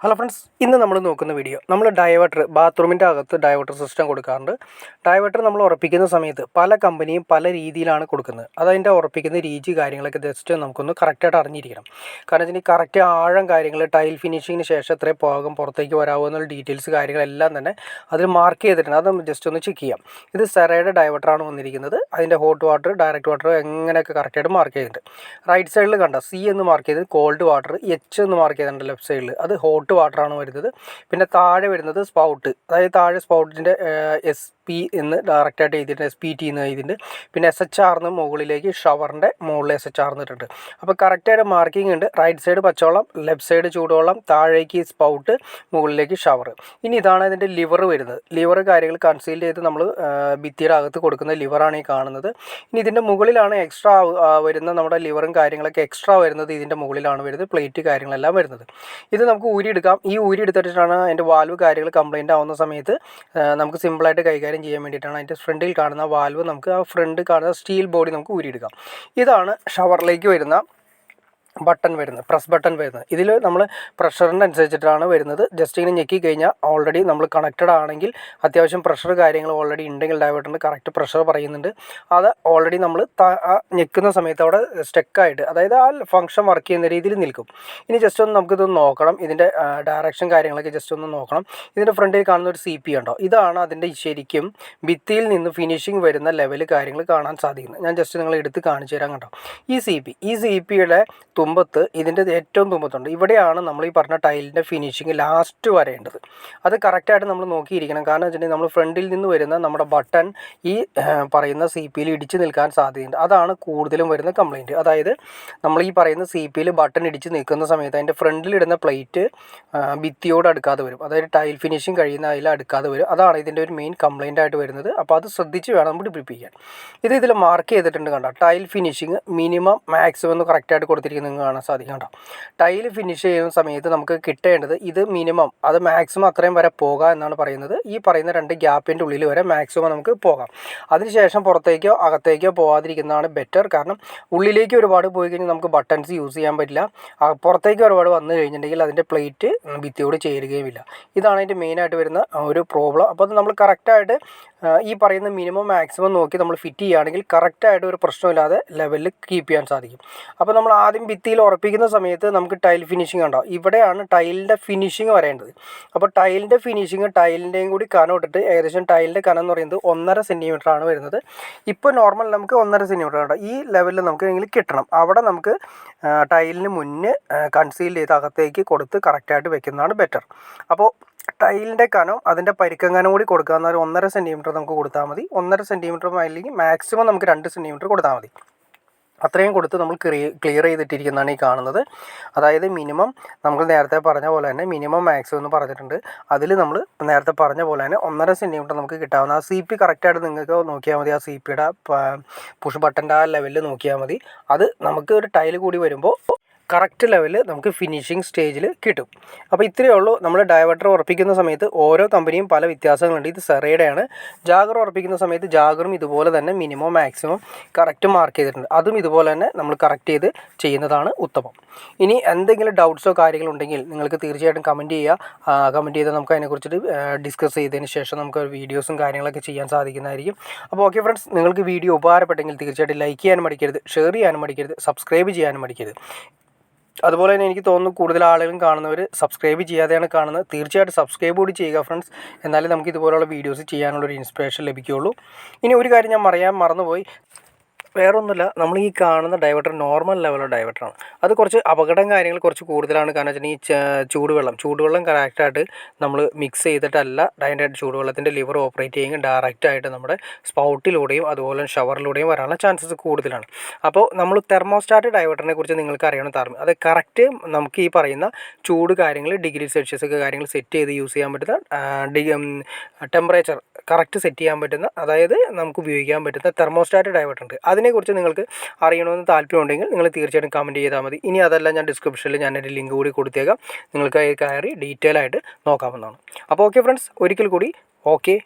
Hello friends, ഇന്ന് നമ്മൾ നോക്കുന്ന വീഡിയോ നമ്മൾ ഡൈവേർട്ടർ ബാത്റൂമിൻ്റെ അകത്ത് ഡൈവേർട്ടർ സിസ്റ്റം കൊടുക്കാറുണ്ട്. ഡൈവേർട്ടർ നമ്മൾ ഉറപ്പിക്കുന്ന സമയത്ത് പല കമ്പനിയും പല രീതിയിലാണ് കൊടുക്കുന്നത്. അതതിൻ്റെ ഉറപ്പിക്കുന്ന രീതി കാര്യങ്ങളൊക്കെ ജസ്റ്റ് നമുക്കൊന്ന് കറക്റ്റായിട്ട് അറിഞ്ഞിരിക്കണം. കാരണം വെച്ചാൽ കറക്റ്റ് ആഴം കാര്യങ്ങൾ ടൈൽ ഫിനിഷിങ്ങിന് ശേഷം എത്രയും പോകാം പുറത്തേക്ക് വരാമോ എന്നുള്ള ഡീറ്റെയിൽസ് കാര്യങ്ങളെല്ലാം തന്നെ അതിൽ മാർക്ക് ചെയ്തിട്ടുണ്ട്. അത് ജസ്റ്റ് ഒന്ന് ചെക്ക് ചെയ്യാം. ഇത് സെറയുടെ ഡൈവേർട്ടറാണ് വന്നിരിക്കുന്നത്. അതിൻ്റെ ഹോട്ട് വാട്ടർ ഡയറക്റ്റ് വാട്ടർ എങ്ങനെയൊക്കെ കറക്റ്റായിട്ട് മാർക്ക് ചെയ്തിട്ടുണ്ട്. റൈറ്റ് സൈഡിൽ കണ്ട സി എന്ന് മാർക്ക് ചെയ്ത് കോൾഡ് വാട്ടർ, എച്ച് എന്ന് മാർക്ക് ചെയ്തിട്ടുണ്ട് ലെഫ്റ്റ് സൈഡിൽ, അത് ഹോട്ട് വാട്ടറാണ് വരുന്നത്. പിന്നെ താഴെ വരുന്നത് സ്പൗട്ട്, അതായത് താഴെ സ്പൗട്ടിൻ്റെ SP എന്ന് ഡയറക്റ്റായിട്ട് എഴുതിയിട്ടുണ്ട്, SPT എന്ന് എഴുതിയിട്ടുണ്ട്. പിന്നെ SHR എന്ന് മുകളിലേക്ക് ഷവറിൻ്റെ മുകളിൽ SHR എന്നിട്ടുണ്ട്. അപ്പോൾ കറക്റ്റായിട്ട് മാർക്കിംഗ് ഉണ്ട്. റൈറ്റ് സൈഡ് പച്ചവെള്ളം, ലെഫ്റ്റ് സൈഡ് ചൂടുവെള്ളം, താഴേക്ക് സ്പൗട്ട്, മുകളിലേക്ക് ഷവർ. ഇനി ഇതാണ് ഇതിൻ്റെ ലിവർ വരുന്നത്. ലിവർ കാര്യങ്ങൾ കൺസീൽ ചെയ്ത് നമ്മൾ ഭിത്തിയുടെ അകത്ത് കൊടുക്കുന്ന ലിവറാണ് ഈ കാണുന്നത്. ഇനി ഇതിൻ്റെ മുകളിലാണ് എക്സ്ട്രാ വരുന്ന നമ്മുടെ ലിവറും കാര്യങ്ങളൊക്കെ എക്സ്ട്രാ വരുന്നത്. ഇതിൻ്റെ മുകളിലാണ് വരുന്നത് പ്ലേറ്റ് കാര്യങ്ങളെല്ലാം വരുന്നത്. ഇത് നമുക്ക് ഊരിയെടുക്കാം. ഈ ഊരിയെടുത്തിട്ടാണ് അതിൻ്റെ വാൽവ് കാര്യങ്ങൾ കംപ്ലൈൻറ്റ് ആവുന്ന സമയത്ത് നമുക്ക് സിമ്പിളായിട്ട് കൈകാര്യം ചെയ്യാൻ വേണ്ടിയിട്ടാണ് അതിൻ്റെ ഫ്രണ്ടിൽ കാണുന്ന വാൽവ്, നമുക്ക് ആ ഫ്രണ്ട് കാണുന്ന സ്റ്റീൽ ബോഡി നമുക്ക് ഊരിയെടുക്കാം. ഇതാണ് ഷവറിലേക്ക് വരുന്ന ബട്ടൺ വരുന്നത്, പ്രസ് ബട്ടൺ വരുന്നത്. ഇതിൽ നമ്മൾ പ്രഷറിൻ്റെ അനുസരിച്ചിട്ടാണ് വരുന്നത്. ജസ്റ്റ് ഇങ്ങനെ ഞെക്കി കഴിഞ്ഞാൽ ഓൾറെഡി നമ്മൾ കണക്റ്റഡ് ആണെങ്കിൽ അത്യാവശ്യം പ്രഷർ കാര്യങ്ങൾ ഓൾറെഡി ഉണ്ടെങ്കിൽ ഡൈവേർട്ടറിൻ്റെ കറക്റ്റ് പ്രഷർ പറയുന്നുണ്ട്. അത് ഓൾറെഡി നമ്മൾ ഞെക്കുന്ന സമയത്ത് അവിടെ സ്റ്റക്കായിട്ട്, അതായത് ആ ഫംഗ്ഷൻ വർക്ക് ചെയ്യുന്ന രീതിയിൽ നിൽക്കും. ഇനി ജസ്റ്റ് ഒന്ന് നമുക്കിതൊന്ന് നോക്കണം. ഇതിൻ്റെ ഡയറക്ഷൻ കാര്യങ്ങളൊക്കെ ജസ്റ്റ് ഒന്ന് നോക്കണം. ഇതിൻ്റെ ഫ്രണ്ടിൽ കാണുന്ന ഒരു CP ഉണ്ടോ, ഇതാണ് അതിൻ്റെ ശരിക്കും ഭിത്തിയിൽ നിന്ന് ഫിനിഷിങ് വരുന്ന ലെവൽ കാര്യങ്ങൾ കാണാൻ സാധിക്കുന്നത്. ഞാൻ ജസ്റ്റ് നിങ്ങൾ എടുത്ത് കാണിച്ചു തരാം. കണ്ടോ ഈ CPയുടെ തുമ്പത്ത്, ഇതിൻ്റെ ഏറ്റവും തുമ്പത്തുണ്ട്. ഇവിടെയാണ് നമ്മൾ ഈ പറഞ്ഞ ടൈലിൻ്റെ ഫിനിഷിങ് ലാസ്റ്റ് വരേണ്ടത്. അത് കറക്റ്റായിട്ട് നമ്മൾ നോക്കിയിരിക്കണം. കാരണം വെച്ചിട്ടുണ്ടെങ്കിൽ നമ്മൾ ഫ്രണ്ടിൽ നിന്ന് വരുന്ന നമ്മുടെ ബട്ടൺ ഈ പറയുന്ന CPയിൽ ഇടിച്ച് നിൽക്കാൻ സാധ്യതയുണ്ട്. അതാണ് കൂടുതലും വരുന്ന കംപ്ലയിൻറ്റ്. അതായത് നമ്മൾ ഈ പറയുന്ന CPയിൽ ബട്ടൺ ഇടിച്ച് നിൽക്കുന്ന സമയത്ത് അതിൻ്റെ ഫ്രണ്ടിലിടുന്ന പ്ലേറ്റ് ഭിത്തിയോട് അടുക്കാതെ വരും. അതായത് ടൈൽ ഫിനിഷിങ് കഴിയുന്ന അതിൽ അടുക്കാതെ വരും. അതാണ് ഇതിൻ്റെ ഒരു മെയിൻ കംപ്ലയിൻ്റ് ആയിട്ട് വരുന്നത്. അപ്പോൾ അത് ശ്രദ്ധിച്ച് വേണം നമ്മൾ പിടിപ്പിക്കാൻ. ഇതിൽ മാർക്ക് ചെയ്തിട്ടുണ്ട്. കണ്ടോ ടൈൽ ഫിനിഷിങ് മിനിമം മാക്സിമം എന്ന് കറക്റ്റായിട്ട് കൊടുത്തിരിക്കുന്നത് കാണാൻ സാധിക്കും. കേട്ടോ ടൈൽ ഫിനിഷ് ചെയ്യുന്ന സമയത്ത് നമുക്ക് കിട്ടേണ്ടത് ഇത് മിനിമം, അത് മാക്സിമം അത്രയും വരെ പോകാം എന്നാണ് പറയുന്നത്. ഈ പറയുന്ന 2 ഗ്യാപ്പിൻ്റെ ഉള്ളിൽ വരെ മാക്സിമം നമുക്ക് പോകാം. അതിനുശേഷം പുറത്തേക്കോ അകത്തേക്കോ പോകാതിരിക്കുന്നതാണ് ബെറ്റർ. കാരണം ഉള്ളിലേക്ക് ഒരുപാട് പോയി കഴിഞ്ഞാൽ നമുക്ക് ബട്ടൺസ് യൂസ് ചെയ്യാൻ പറ്റില്ല. പുറത്തേക്ക് ഒരുപാട് വന്നു കഴിഞ്ഞിട്ടുണ്ടെങ്കിൽ അതിൻ്റെ പ്ലേറ്റ് ഭിത്തിയോട് ചേരുകയുമില്ല. ഇതാണ് അതിൻ്റെ മെയിനായിട്ട് വരുന്ന ഒരു പ്രോബ്ലം. അപ്പോൾ അത് നമ്മൾ കറക്റ്റായിട്ട് ഈ പറയുന്ന മിനിമം മാക്സിമം നോക്കി നമ്മൾ ഫിറ്റ് ചെയ്യുകയാണെങ്കിൽ കറക്റ്റായിട്ട് ഒരു പ്രശ്നമില്ലാതെ ലെവലിൽ കീപ്പ് ചെയ്യാൻ സാധിക്കും. അപ്പോൾ നമ്മൾ ആദ്യം ഭിത്തിയിൽ ഉറപ്പിക്കുന്ന സമയത്ത് നമുക്ക് ടൈൽ ഫിനിഷിംഗ് ഉണ്ടാവും. ഇവിടെയാണ് ടൈലിൻ്റെ ഫിനിഷിംഗ് വരേണ്ടത്. അപ്പോൾ ടൈലിൻ്റെ ഫിനിഷിംഗ് ടൈലിൻ്റെയും കൂടി കനം ഇട്ടിട്ട് ഏകദേശം ടൈലിൻ്റെ കനം എന്ന് പറയുന്നത് 1.5 സെൻറ്റിമീറ്റർ ആണ് വരുന്നത്. ഇപ്പോൾ നോർമൽ നമുക്ക് 1.5 സെൻറ്റിമീറ്റർ ആണ്. ഈ ലെവലിൽ നമുക്ക് കിട്ടണം. അവിടെ നമുക്ക് ടൈലിന് മുന്നേ കൺസീൽ ചെയ്ത് അകത്തേക്ക് കൊടുത്ത് കറക്റ്റായിട്ട് വെക്കുന്നതാണ് ബെറ്റർ. അപ്പോൾ ടൈലിൻ്റെ കനം അതിൻ്റെ പരിക്കം കനം കൂടി കൊടുക്കുക എന്നാൽ 1.5 സെൻറ്റിമീറ്റർ നമുക്ക് കൊടുത്താൽ മതി. 1.5 സെൻറ്റിമീറ്റർ അല്ലെങ്കിൽ മാക്സിമം നമുക്ക് 2 സെൻറ്റിമീറ്റർ കൊടുത്താൽ മതി. അത്രയും കൊടുത്ത് നമ്മൾ ക്ലിയർ ചെയ്തിട്ടിരിക്കുന്നതാണ് ഈ കാണുന്നത്. അതായത് മിനിമം നമ്മൾ നേരത്തെ പറഞ്ഞ പോലെ തന്നെ മിനിമം മാക്സിമം എന്ന് പറഞ്ഞിട്ടുണ്ട്. അതിൽ നമ്മൾ നേരത്തെ പറഞ്ഞ പോലെ തന്നെ 1.5 സെൻറ്റിമീറ്റർ നമുക്ക് കിട്ടാവുന്ന ആ CP കറക്റ്റായിട്ട് നിങ്ങൾക്ക് നോക്കിയാൽ മതി. ആ CPയുടെ പുഷ് ബട്ടൻ്റെ ആ ലെവലിൽ നോക്കിയാൽ മതി. അത് നമുക്ക് ഒരു ടൈൽ കൂടി വരുമ്പോൾ കറക്റ്റ് ലെവലിൽ നമുക്ക് ഫിനിഷിംഗ് സ്റ്റേജിൽ കിട്ടും. അപ്പോൾ ഇത്രയേ ഉള്ളൂ. നമ്മൾ ഡൈവേർട്ടർ ഉറപ്പിക്കുന്ന സമയത്ത് ഓരോ കമ്പനിയും പല വ്യത്യാസങ്ങളുണ്ട്. ഇത് സെറയുടെയാണ്. ജാഗർ ഉറപ്പിക്കുന്ന സമയത്ത് ജാഗറും ഇതുപോലെ തന്നെ മിനിമം മാക്സിമം കറക്റ്റ് മാർക്ക് ചെയ്തിട്ടുണ്ട്. അതും ഇതുപോലെ തന്നെ നമ്മൾ കറക്റ്റ് ചെയ്ത് ചെയ്യുന്നതാണ് ഉത്തമം. ഇനി എന്തെങ്കിലും ഡൗട്ട്സോ കാര്യങ്ങളോ ഉണ്ടെങ്കിൽ നിങ്ങൾക്ക് തീർച്ചയായിട്ടും കമൻറ്റ് ചെയ്യുക. കമൻറ്റ് ചെയ്താൽ നമുക്ക് അതിനെക്കുറിച്ചിട്ട് ഡിസ്കസ് ചെയ്തതിന് ശേഷം നമുക്ക് വീഡിയോസും കാര്യങ്ങളൊക്കെ ചെയ്യാൻ സാധിക്കുന്നതായിരിക്കും. അപ്പോൾ ഓക്കെ ഫ്രണ്ട്സ്, നിങ്ങൾക്ക് വീഡിയോ ഉപകാരപ്പെട്ടെങ്കിൽ തീർച്ചയായിട്ടും ലൈക്ക് ചെയ്യാനും മടിക്കരുത്, ഷെയർ ചെയ്യാനും മടിക്കരുത്, സബ്സ്ക്രൈബ് ചെയ്യാനും മടിക്കരുത്. അതുപോലെ തന്നെ എനിക്ക് തോന്നുന്നു കൂടുതൽ ആളുകളും കാണുന്നവർ സബ്സ്ക്രൈബ് ചെയ്യാതെയാണ് കാണുന്നത്. തീർച്ചയായിട്ടും സബ്സ്ക്രൈബ് കൂടി ചെയ്യുക ഫ്രണ്ട്സ്. എന്നാലും നമുക്ക് ഇതുപോലുള്ള വീഡിയോസ് ചെയ്യാനുള്ളൊരു ഇൻസ്പിറേഷൻ ലഭിക്കുകയുള്ളൂ. ഇനി ഒരു കാര്യം ഞാൻ മറന്നുപോയി. വേറൊന്നുമില്ല, നമ്മൾ ഈ കാണുന്ന ഡൈവേർട്ടർ നോർമൽ ലെവലുള്ള ഡൈവേർട്ടറാണ്. അത് കുറച്ച് അപകടം കാര്യങ്ങൾ കുറച്ച് കൂടുതലാണ്. കാരണം വെച്ചിട്ടുണ്ടെങ്കിൽ ചൂടുവെള്ളം കറക്റ്റായിട്ട് നമ്മൾ മിക്സ് ചെയ്തിട്ടല്ല അതിൻ്റെ ചൂടുവെള്ളത്തിൻ്റെ ലിവർ ഓപ്പറേറ്റ് ചെയ്യുമെങ്കിൽ ഡയറക്റ്റായിട്ട് നമ്മുടെ സ്പൗട്ടിലൂടെയും അതുപോലെ ഷവറിലൂടെയും വരാനുള്ള ചാൻസസ് കൂടുതലാണ്. അപ്പോൾ നമ്മൾ തെർമോസ്റ്റാറ്റ് ഡൈവേർട്ടറിനെ കുറിച്ച് നിങ്ങൾക്ക് അറിയണം. അത് കറക്റ്റ് നമുക്ക് ഈ പറയുന്ന ചൂട് കാര്യങ്ങൾ ഡിഗ്രി സെൽഷ്യസ് ഒക്കെ കാര്യങ്ങൾ സെറ്റ് ചെയ്ത് യൂസ് ചെയ്യാൻ പറ്റുന്ന ടെമ്പറേച്ചർ കറക്റ്റ് സെറ്റ് ചെയ്യാൻ പറ്റുന്ന, അതായത് നമുക്ക് ഉപയോഗിക്കാൻ പറ്റുന്ന തെർമോസ്റ്റാറ്റ് ഡൈവേർട്ടർ ഉണ്ട്. അതിനെക്കുറിച്ച് നിങ്ങൾക്ക് അറിയണമെന്ന് താല്പര്യമുണ്ടെങ്കിൽ നിങ്ങൾ തീർച്ചയായിട്ടും കമൻറ്റ് ചെയ്താൽ മതി. ഇനി അതല്ല, ഞാൻ ഡിസ്ക്രിപ്ഷനിൽ ഞാനൊരു ലിങ്ക് കൂടി കൊടുത്തേക്കാം. നിങ്ങൾക്ക് കയറി ഡീറ്റെയിൽ ആയിട്ട് നോക്കാവുന്നതാണ്. അപ്പോൾ ഓക്കെ ഫ്രണ്ട്സ്, ഒരിക്കൽ കൂടി ഓക്കെ.